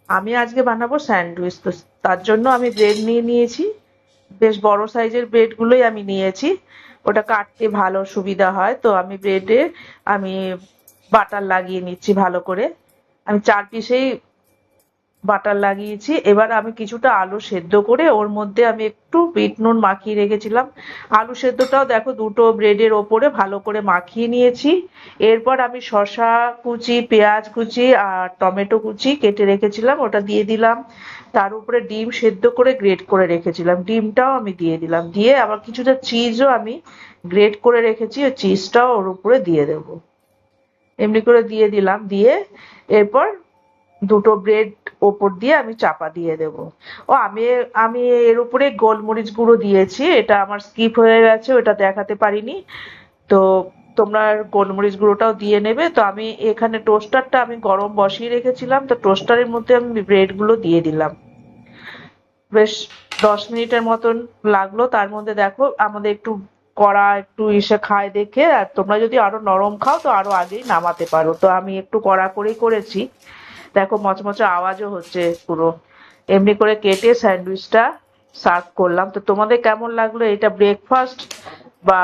আমি আজকে বানাবো স্যান্ডউইচ, তো তার জন্য আমি ব্রেড নিয়ে নিয়েছি। বেশ বড় সাইজের ব্রেড গুলোই আমি নিয়েছি, ওটা কাটতে ভালো সুবিধা হয়। তো আমি ব্রেডে আমি বাটার লাগিয়ে নিচ্ছি ভালো করে। আমি 4 পিসেই বাটার লাগিয়েছি। এবার আমি কিছুটা আলু সেদ্ধ করে ওর মধ্যে আমি একটু বিট নুন মাখিয়ে রেখেছিলাম। আলু সেদ্ধটাও দেখো দুটো ব্রেডের ওপরে ভালো করে মাখিয়ে নিয়েছি। এরপর আমি শসা কুচি, পেঁয়াজ কুচি আর টমেটো কুচি কেটে রেখেছিলাম, ওটা দিয়ে দিলাম। তার উপরে ডিম সেদ্ধ করে গ্রেট করে রেখেছিলাম, ডিমটাও আমি দিয়ে দিলাম। দিয়ে আবার কিছুটা চিজও আমি গ্রেট করে রেখেছি, ওই চিজটাও ওর উপরে দিয়ে দেবো। এমনি করে দিয়ে দিলাম। দিয়ে এরপর দুটো ব্রেড ওপর দিয়ে আমি চাপা দিয়ে দেবো। ও আমি আমি এর উপরে গোলমরিচ গুঁড়ো দিয়েছি, এটা আমার স্কিপ হয়ে গেছে, ওটা দেখাতে পারিনি। তো তোমরা গোলমরিচ গুঁড়োটাও দিয়ে নেবে। তো আমি এখানে টোস্টারটা আমি গরম বসিয়ে রেখেছিলাম, তো টোস্টারের মধ্যে আমি ব্রেড গুলো দিয়ে দিলাম। বেশ 10 মিনিটের মতন লাগলো। তার মধ্যে দেখো আমাদের একটু কড়া একটু ইসে খায় দেখে, আর তোমরা যদি আরো নরম খাও তো আরো আগেই নামাতে পারো। তো আমি একটু কড়া করেই করেছি। দেখো মচমচে আওয়াজও হচ্ছে পুরো। এমনি করে কেটে স্যান্ডউইচটা সার্ভ করলাম। তো তোমাদের কেমন লাগলো এটা ব্রেকফাস্ট বা